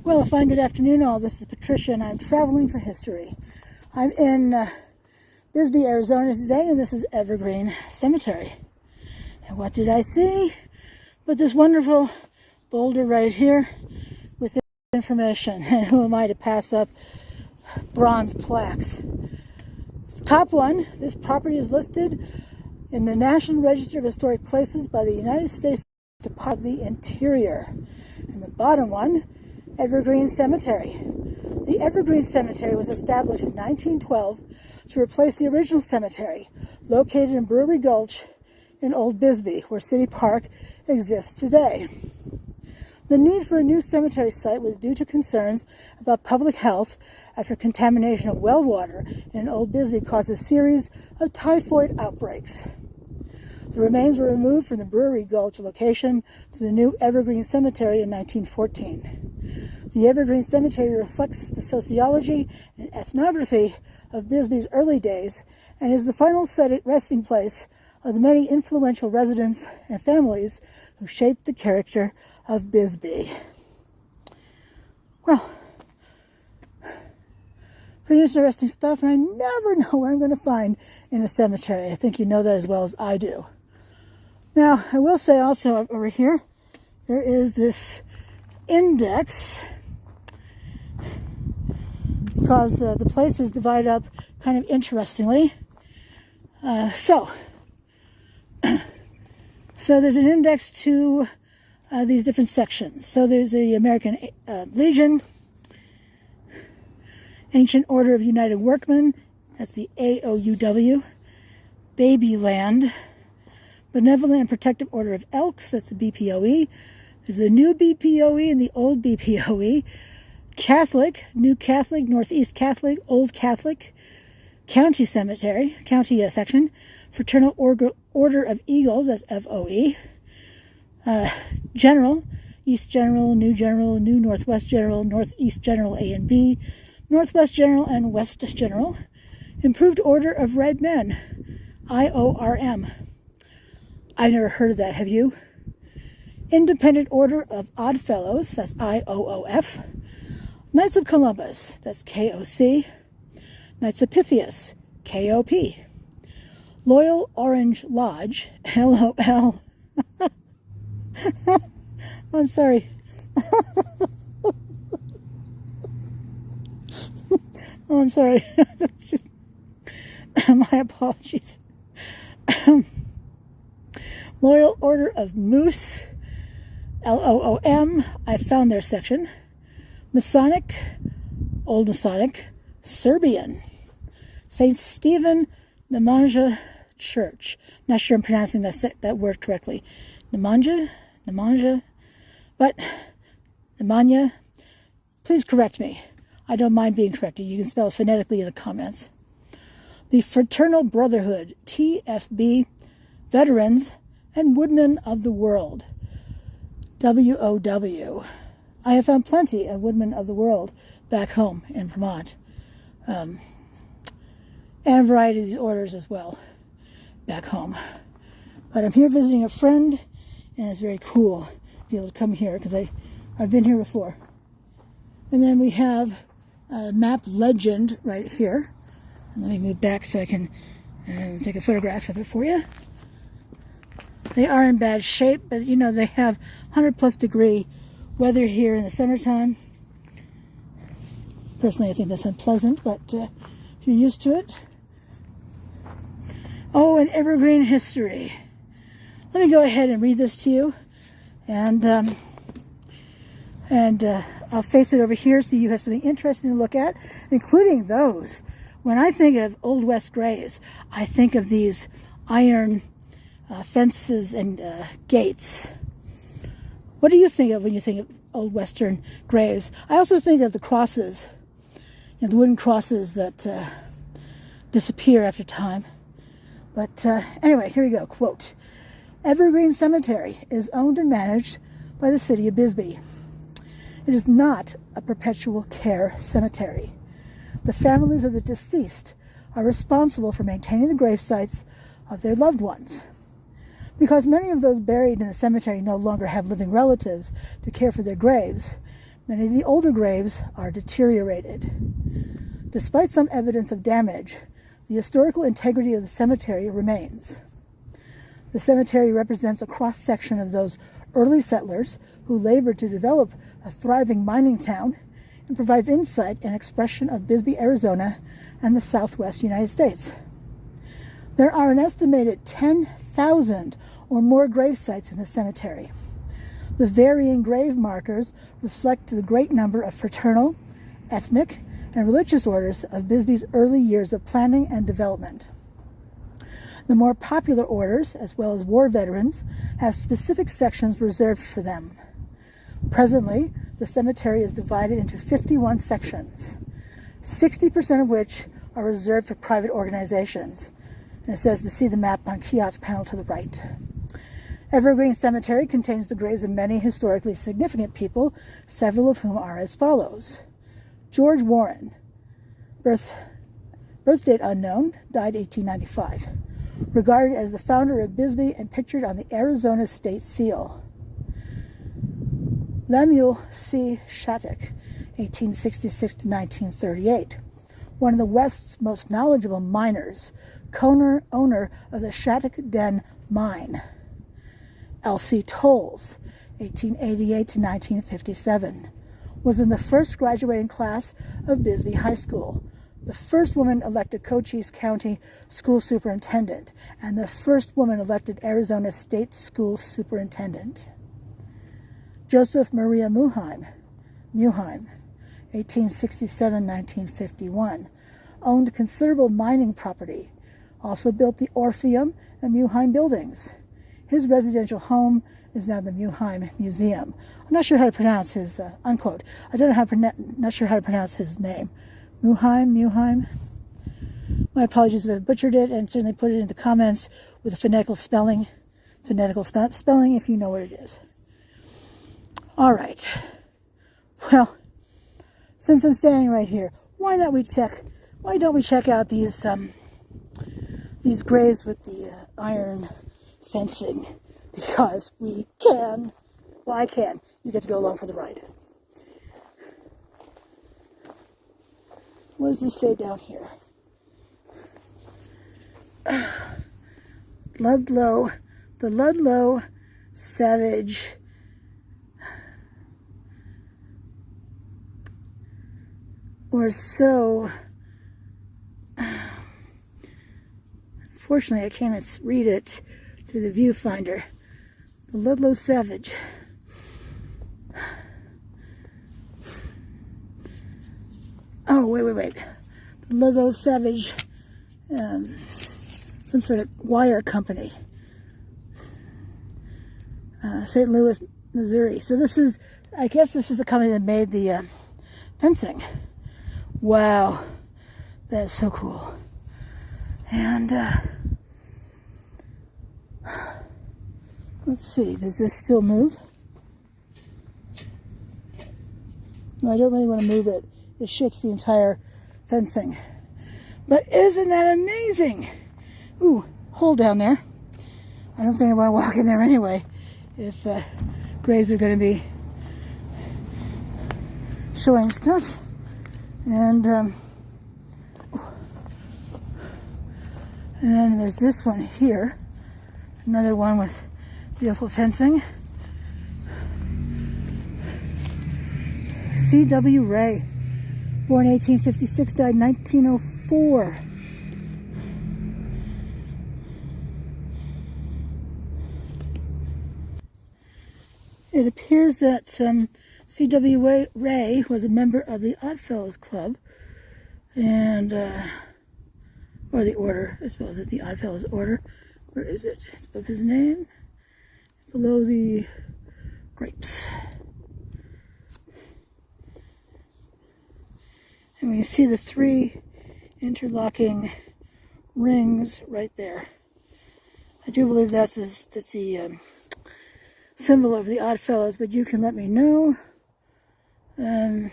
Well, a fine good afternoon all. This is Patricia and I'm traveling for history. I'm in Bisbee, Arizona today, and this is Evergreen Cemetery. And what did I see? But this wonderful boulder right here with information. And who am I to pass up bronze plaques? Top one, this property is listed in the National Register of Historic Places by the United States Department of the Interior. And the bottom one, Evergreen Cemetery. The Evergreen Cemetery was established in 1912 to replace the original cemetery located in Brewery Gulch in Old Bisbee, where City Park exists today. The need for a new cemetery site was due to concerns about public health after contamination of well water in Old Bisbee caused a series of typhoid outbreaks. The remains were removed from the Brewery Gulch location to the new Evergreen Cemetery in 1914. The Evergreen Cemetery reflects the sociology and ethnography of Bisbee's early days and is the final resting place of the many influential residents and families who shaped the character of Bisbee. Well, pretty interesting stuff, and I never know what I'm going to find in a cemetery. I think you know that as well as I do. Now, I will say also over here, there is this index, because the place is divided up kind of interestingly. So there's an index to these different sections. So there's the American Legion, Ancient Order of United Workmen, that's the AOUW, Babyland, Benevolent and Protective Order of Elks, that's the BPOE. There's the new BPOE and the old BPOE. Catholic, New Catholic, Northeast Catholic, Old Catholic, County Cemetery, County section, Fraternal Order of Eagles, that's FOE. General, East General, New Northwest General, Northeast General A and B, Northwest General and West General. Improved Order of Red Men, IORM. I've never heard of that, have you? Independent Order of Odd Fellows, that's IOOF. Knights of Columbus, that's KOC. Knights of Pythias, KOP. Loyal Orange Lodge, LOL. I'm sorry. Oh, I'm sorry. That's just my apologies. Loyal Order of Moose, LOOM. I found their section. Masonic, Old Masonic, Serbian. St. Stephen Nemanja Church. Not sure I'm pronouncing that word correctly. Nemanja, but Nemanja. Please correct me. I don't mind being corrected. You can spell it phonetically in the comments. The Fraternal Brotherhood, TFB, Veterans and Woodmen of the World, WOW. I have found plenty of Woodmen of the World back home in Vermont. And a variety of these orders as well back home. But I'm here visiting a friend, and it's very cool to be able to come here because I've been here before. And then we have a map legend right here. And let me move back so I can take a photograph of it for you. They are in bad shape, but you know, they have 100+ degree weather here in the summertime. Personally, I think that's unpleasant, but if you're used to it. Oh, and Evergreen history. Let me go ahead and read this to you, and I'll face it over here so you have something interesting to look at, including those. When I think of Old West graves, I think of these iron fences and gates. What do you think of when you think of Old Western graves? I also think of the crosses, you know, the wooden crosses that disappear after time. But anyway, here we go. Quote, Evergreen Cemetery is owned and managed by the city of Bisbee. It is not a perpetual care cemetery. The families of the deceased are responsible for maintaining the grave sites of their loved ones. Because many of those buried in the cemetery no longer have living relatives to care for their graves, Many of the older graves are deteriorated. Despite some evidence of damage, the historical integrity of the cemetery remains. The cemetery represents a cross-section of those early settlers who labored to develop a thriving mining town and provides insight and expression of Bisbee, Arizona, and the Southwest United States. There are an estimated 10,000 or more grave sites in the cemetery. The varying grave markers reflect the great number of fraternal, ethnic, and religious orders of Bisbee's early years of planning and development. The more popular orders, as well as war veterans, have specific sections reserved for them. Presently, the cemetery is divided into 51 sections, 60% of which are reserved for private organizations. And it says to see the map on kiosk panel to the right. Evergreen Cemetery contains the graves of many historically significant people, several of whom are as follows. George Warren, birth date unknown, died 1895. Regarded as the founder of Bisbee and pictured on the Arizona State Seal. Lemuel C. Shattuck, 1866 to 1938. One of the West's most knowledgeable miners, owner of the Shattuck Den Mine. Elsie Tolles, 1888 to 1957, was in the first graduating class of Bisbee High School, the first woman elected Cochise County School Superintendent, and the first woman elected Arizona State School Superintendent. Joseph Maria Muheim, 1867-1951, owned considerable mining property, also built the Orpheum and Muheim buildings. His residential home is now the Muheim Museum. I'm not sure how to pronounce his, unquote. I don't know not sure how to pronounce his name. Muheim. My apologies if I butchered it, and certainly put it in the comments with a phonetical spelling if you know what it is. All right. Well, since I'm standing right here, why don't we check out these graves with the iron fencing? Because we can. Well, I can. You get to go along for the ride. What does this say down here? The Ludlow Savage or so. Unfortunately, I can't read it through the viewfinder. The Ludlow Savage. Oh, wait. The Ludlow Savage, some sort of wire company. St. Louis, Missouri. So I guess this is the company that made the fencing. Wow. That is so cool. And, let's see, does this still move? No, I don't really want to move it. It shakes the entire fencing. But isn't that amazing? Ooh, hole down there. I don't think I want to walk in there anyway if graves are going to be showing stuff. And then there's this one here. Another one with beautiful fencing. C.W. Ray, born 1856, died 1904. It appears that C.W. Ray was a member of the Oddfellows Club, and or the Order, I suppose, the Oddfellows Order. Where is it? It's above his name, below the grapes. And we can see the three interlocking rings right there. I do believe that's the symbol of the Oddfellows, but you can let me know in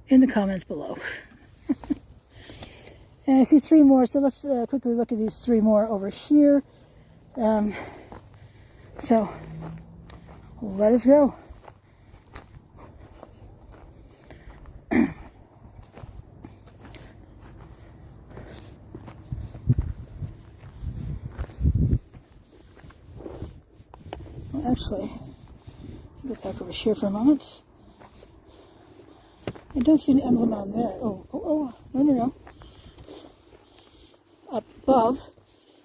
the comments below. And I see three more, so let's quickly look at these three more over here. So let us go. actually, get back over here for a moment. I don't see an emblem on there. Oh, no. Above,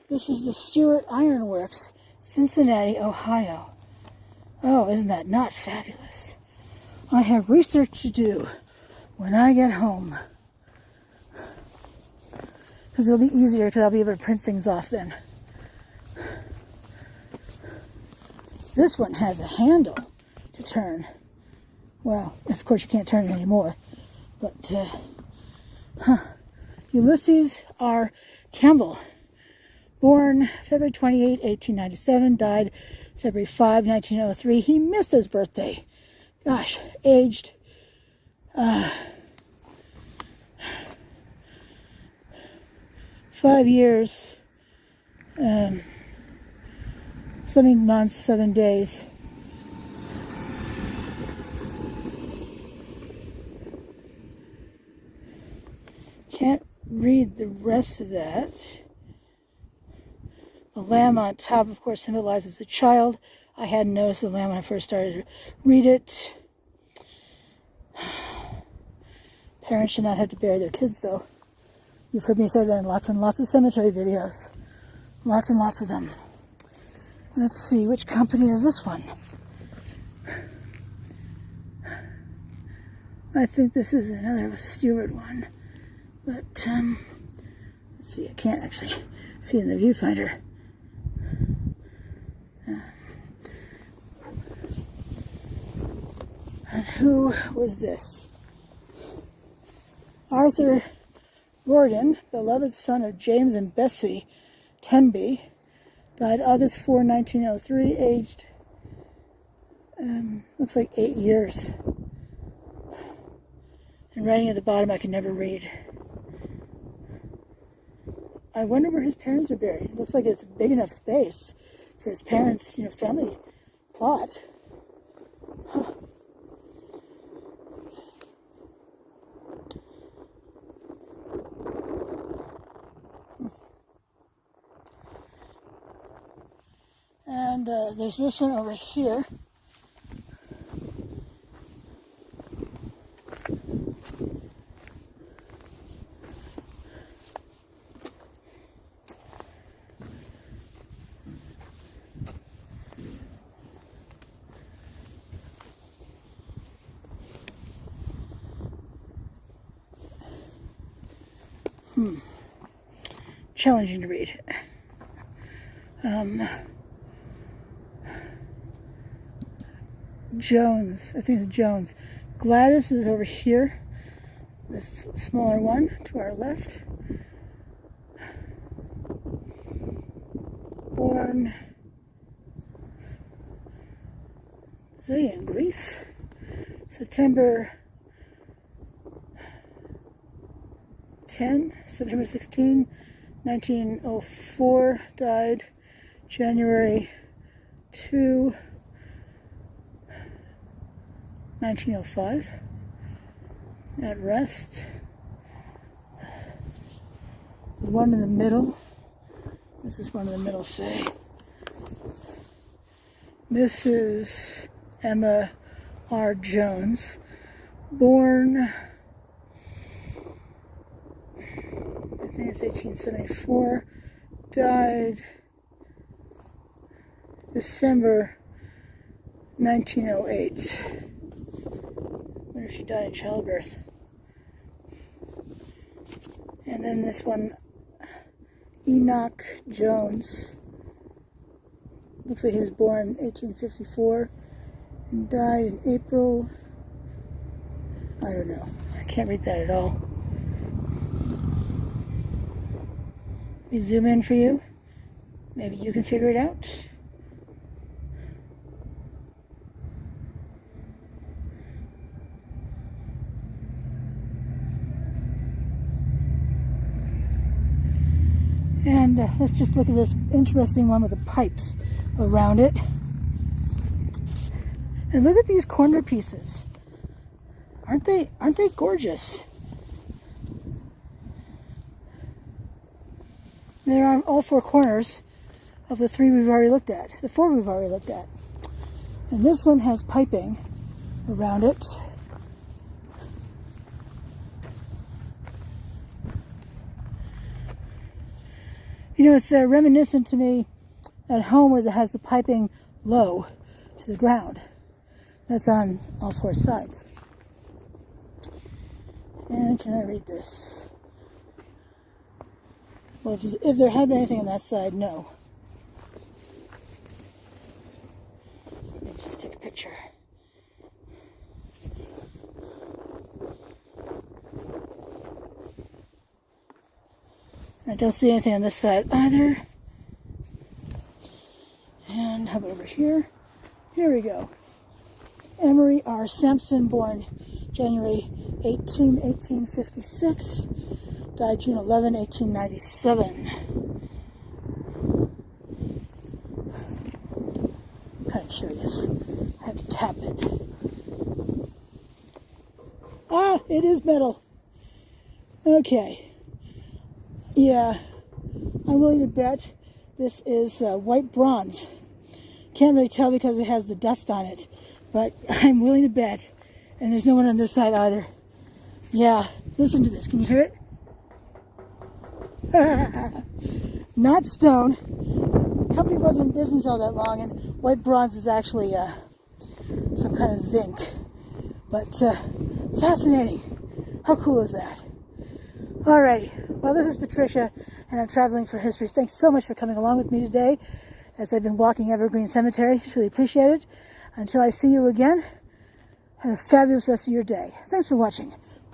this is the Stewart-Ironworks, Cincinnati, Ohio. Oh, isn't that not fabulous? I have research to do when I get home. Because it'll be easier because I'll be able to print things off then. This one has a handle to turn. Well, of course you can't turn it anymore. But, Ulysses R. Campbell, born February 28, 1897, died February 5, 1903. He missed his birthday. Gosh, aged 5 years, 7 months, 7 days. Can't read the rest of that. The lamb on top, of course, symbolizes the child. I hadn't noticed the lamb when I first started to read it. Parents should not have to bury their kids, though. You've heard me say that in lots and lots of cemetery videos. Lots and lots of them. Let's see, which company is this one? I think this is another Stewart one. But, let's see, I can't actually see in the viewfinder. And who was this? Arthur Gordon, beloved son of James and Bessie Tenby, died August 4, 1903, aged, looks like 8 years. And writing at the bottom I can never read. I wonder where his parents are buried. It looks like it's a big enough space for his parents, family plot. Huh. And there's this one over here. Challenging to read. Jones, I think it's Jones. Gladys is over here. This smaller one to our left. Born in Greece. September 16, 1904. Died January 2, 1905. At rest. The one in the middle. This is one in the middle say. Mrs. Emma R. Jones, born, I think it's 1874, died December 1908. I wonder if she died in childbirth. And then this one, Enoch Jones. Looks like he was born in 1854 and died in April. I don't know. I can't read that at all. Let me zoom in for you. Maybe you can figure it out. And let's just look at this interesting one with the pipes around it. And look at these corner pieces. Aren't they gorgeous? They're on all four corners of the three we've already looked at. The four we've already looked at. And this one has piping around it. You know, it's reminiscent to me at home where it has the piping low to the ground. That's on all four sides. And can I read this? Well, if there had been anything on that side, no. Let me just take a picture. I don't see anything on this side either. And how about over here? Here we go. Emery R. Sampson, born January 18, 1856. Died June 11, 1897. I'm kind of curious. I have to tap it. Ah, it is metal. Okay. Yeah, I'm willing to bet this is white bronze. Can't really tell because it has the dust on it, but I'm willing to bet. And there's no one on this side either. Yeah, listen to this. Can you hear it? Not stone. The company wasn't in business all that long, and white bronze is actually some kind of zinc. But fascinating. How cool is that? Alrighty. Well, this is Patricia, and I'm traveling for history. Thanks so much for coming along with me today as I've been walking Evergreen Cemetery. Truly appreciate it. Until I see you again, have a fabulous rest of your day. Thanks for watching.